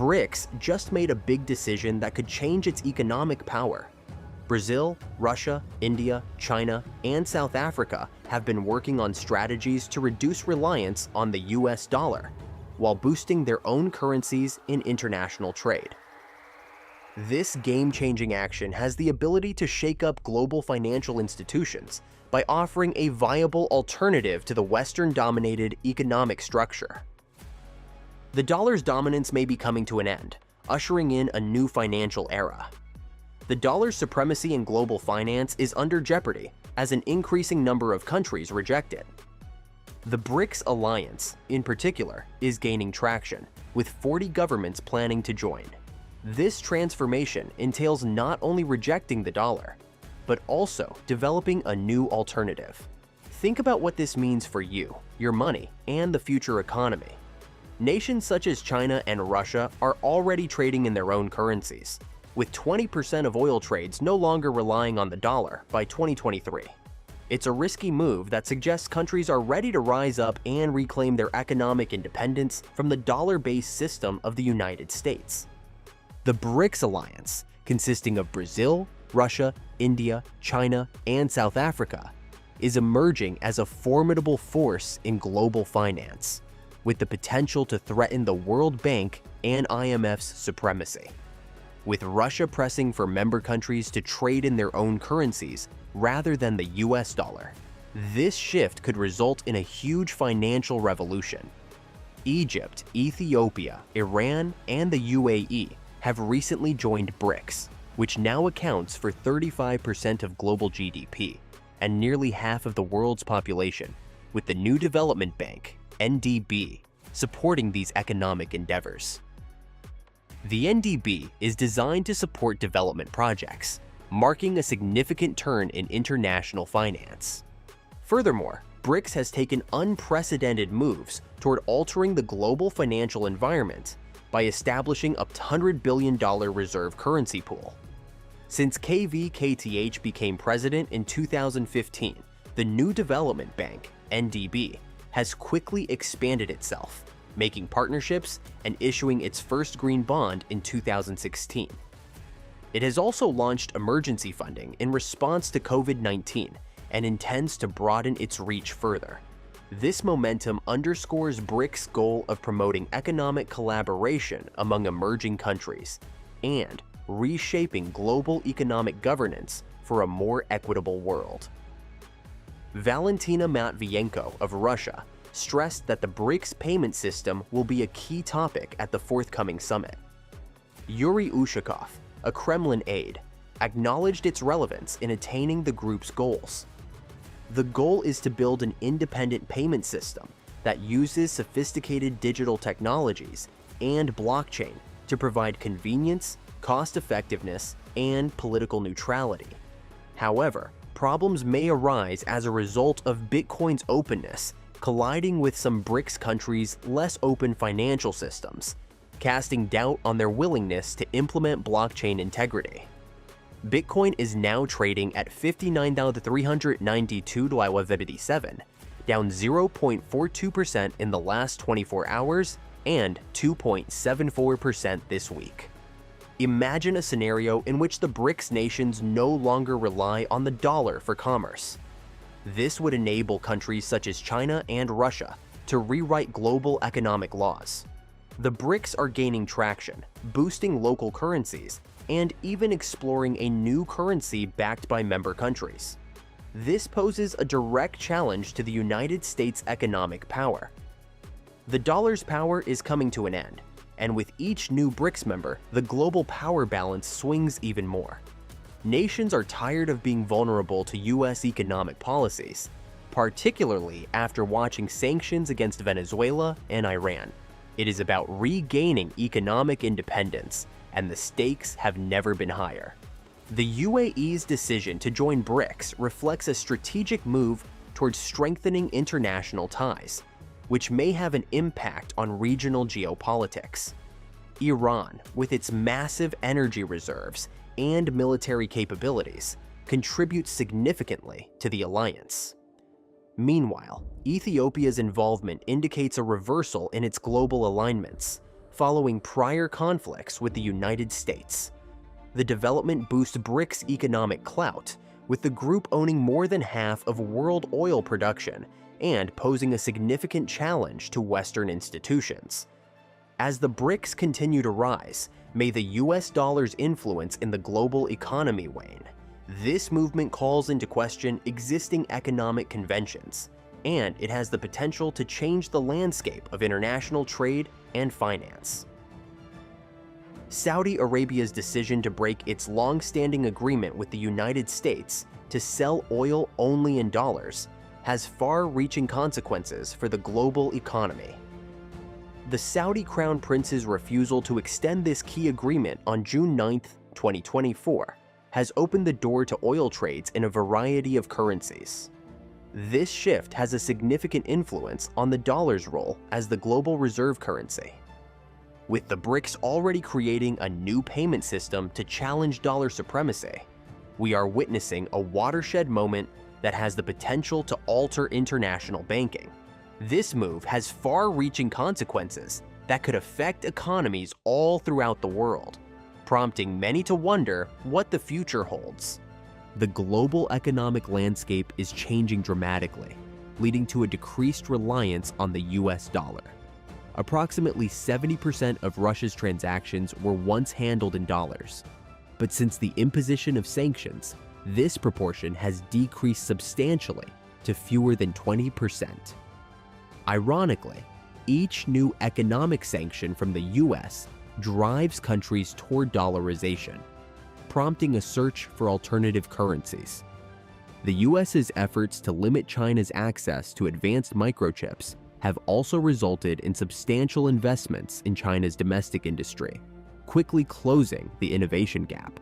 BRICS just made a big decision that could change its economic power. Brazil, Russia, India, China, and South Africa have been working on strategies to reduce reliance on the US dollar, while boosting their own currencies in international trade. This game-changing action has the ability to shake up global financial institutions by offering a viable alternative to the Western-dominated economic structure. The dollar's dominance may be coming to an end, ushering in a new financial era. The dollar's supremacy in global finance is under jeopardy as an increasing number of countries reject it. The BRICS alliance, in particular, is gaining traction, with 40 governments planning to join. This transformation entails not only rejecting the dollar, but also developing a new alternative. Think about what this means for you, your money, and the future economy. Nations such as China and Russia are already trading in their own currencies, with 20% of oil trades no longer relying on the dollar by 2023. It's a risky move that suggests countries are ready to rise up and reclaim their economic independence from the dollar-based system of the United States. The BRICS alliance, consisting of Brazil, Russia, India, China, and South Africa, is emerging as a formidable force in global finance, with the potential to threaten the World Bank and IMF's supremacy. With Russia pressing for member countries to trade in their own currencies rather than the US dollar, this shift could result in a huge financial revolution. Egypt, Ethiopia, Iran, and the UAE have recently joined BRICS, which now accounts for 35% of global GDP and nearly half of the world's population, with the New Development Bank, NDB, supporting these economic endeavors. The NDB is designed to support development projects, marking a significant turn in international finance. Furthermore, BRICS has taken unprecedented moves toward altering the global financial environment by establishing a $100 billion reserve currency pool. Since KVKTH became president in 2015, the New Development Bank, NDB, has quickly expanded itself, making partnerships and issuing its first green bond in 2016. It has also launched emergency funding in response to COVID-19 and intends to broaden its reach further. This momentum underscores BRICS' goal of promoting economic collaboration among emerging countries and reshaping global economic governance for a more equitable world. Valentina Matvienko of Russia stressed that the BRICS payment system will be a key topic at the forthcoming summit. Yuri Ushakov, a Kremlin aide, acknowledged its relevance in attaining the group's goals. The goal is to build an independent payment system that uses sophisticated digital technologies and blockchain to provide convenience, cost-effectiveness, and political neutrality. However, problems may arise as a result of Bitcoin's openness colliding with some BRICS countries' less open financial systems, casting doubt on their willingness to implement blockchain integrity. Bitcoin is now trading at $59,392.77, down 0.42% in the last 24 hours and 2.74% this week. Imagine a scenario in which the BRICS nations no longer rely on the dollar for commerce. This would enable countries such as China and Russia to rewrite global economic laws. The BRICS are gaining traction, boosting local currencies, and even exploring a new currency backed by member countries. This poses a direct challenge to the United States' economic power. The dollar's power is coming to an end, and with each new BRICS member, the global power balance swings even more. Nations are tired of being vulnerable to US economic policies, particularly after watching sanctions against Venezuela and Iran. It is about regaining economic independence, and the stakes have never been higher. The UAE's decision to join BRICS reflects a strategic move towards strengthening international ties, which may have an impact on regional geopolitics. Iran, with its massive energy reserves and military capabilities, contributes significantly to the alliance. Meanwhile, Ethiopia's involvement indicates a reversal in its global alignments, following prior conflicts with the United States. The development boosts BRICS' economic clout, with the group owning more than half of world oil production and posing a significant challenge to Western institutions. As the BRICS continue to rise, may the US dollar's influence in the global economy wane. This movement calls into question existing economic conventions, and it has the potential to change the landscape of international trade and finance. Saudi Arabia's decision to break its long-standing agreement with the United States to sell oil only in dollars has far-reaching consequences for the global economy. The Saudi Crown Prince's refusal to extend this key agreement on June 9, 2024, has opened the door to oil trades in a variety of currencies. This shift has a significant influence on the dollar's role as the global reserve currency. With the BRICS already creating a new payment system to challenge dollar supremacy, we are witnessing a watershed moment that has the potential to alter international banking. This move has far-reaching consequences that could affect economies all throughout the world, prompting many to wonder what the future holds. The global economic landscape is changing dramatically, leading to a decreased reliance on the US dollar. Approximately 70% of Russia's transactions were once handled in dollars, but since the imposition of sanctions, this proportion has decreased substantially to fewer than 20%. Ironically, each new economic sanction from the US drives countries toward dollarization, prompting a search for alternative currencies. The US's efforts to limit China's access to advanced microchips have also resulted in substantial investments in China's domestic industry, quickly closing the innovation gap.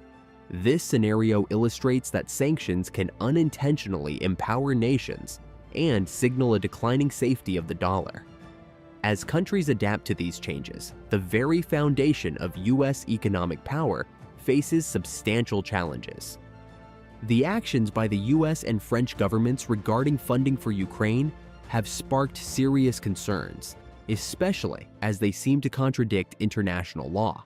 This scenario illustrates that sanctions can unintentionally empower nations and signal a declining safety of the dollar. As countries adapt to these changes, the very foundation of US economic power faces substantial challenges. The actions by the US and French governments regarding funding for Ukraine have sparked serious concerns, especially as they seem to contradict international law.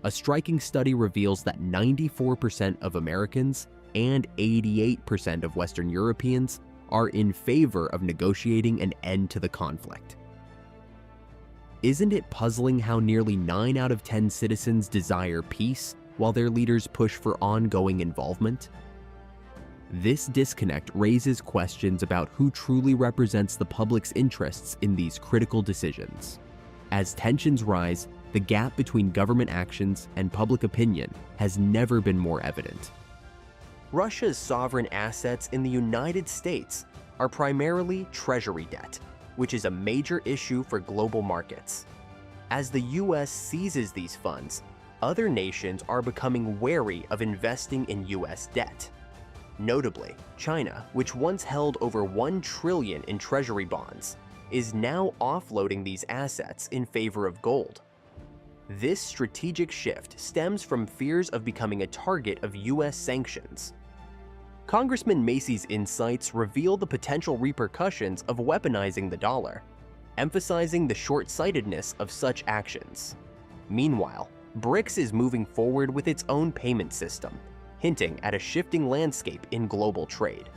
A striking study reveals that 94% of Americans and 88% of Western Europeans are in favor of negotiating an end to the conflict. Isn't it puzzling how nearly 9 out of 10 citizens desire peace while their leaders push for ongoing involvement? This disconnect raises questions about who truly represents the public's interests in these critical decisions. As tensions rise, the gap between government actions and public opinion has never been more evident. Russia's sovereign assets in the United States are primarily treasury debt, which is a major issue for global markets. As the US seizes these funds, other nations are becoming wary of investing in US debt. Notably, China, which once held over $1 trillion in treasury bonds, is now offloading these assets in favor of gold. This strategic shift stems from fears of becoming a target of US sanctions. Congressman Macy's insights reveal the potential repercussions of weaponizing the dollar, emphasizing the short-sightedness of such actions. Meanwhile, BRICS is moving forward with its own payment system, hinting at a shifting landscape in global trade.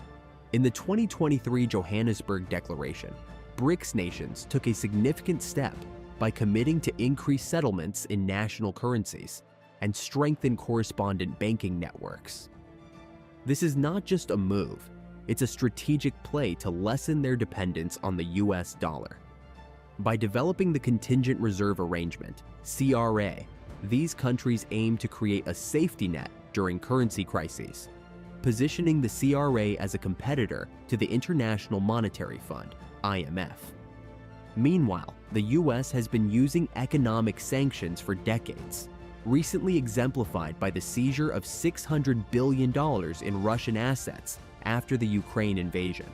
In the 2023 Johannesburg Declaration, BRICS nations took a significant step by committing to increase settlements in national currencies and strengthen correspondent banking networks. This is not just a move, it's a strategic play to lessen their dependence on the US dollar. By developing the Contingent Reserve Arrangement, CRA, these countries aim to create a safety net during currency crises, positioning the CRA as a competitor to the International Monetary Fund, IMF. Meanwhile, the US has been using economic sanctions for decades, recently exemplified by the seizure of $600 billion in Russian assets after the Ukraine invasion.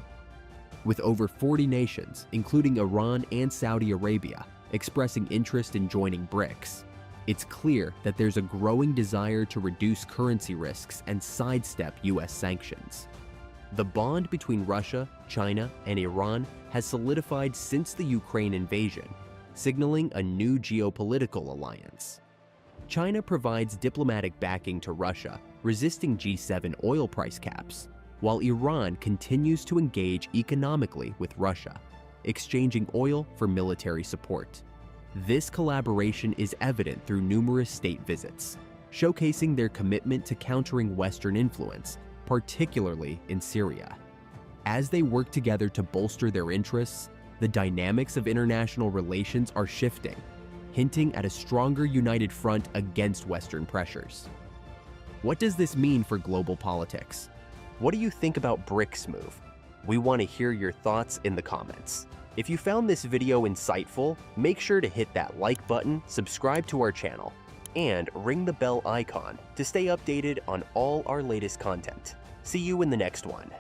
With over 40 nations, including Iran and Saudi Arabia, expressing interest in joining BRICS, it's clear that there's a growing desire to reduce currency risks and sidestep US sanctions. The bond between Russia, China, and Iran has solidified since the Ukraine invasion, signaling a new geopolitical alliance. China provides diplomatic backing to Russia, resisting G7 oil price caps, while Iran continues to engage economically with Russia, exchanging oil for military support. This collaboration is evident through numerous state visits, showcasing their commitment to countering Western influence, particularly in Syria. As they work together to bolster their interests, the dynamics of international relations are shifting, hinting at a stronger united front against Western pressures. What does this mean for global politics? What do you think about BRICS move? We want to hear your thoughts in the comments. If you found this video insightful, make sure to hit that like button, subscribe to our channel, and ring the bell icon to stay updated on all our latest content. See you in the next one.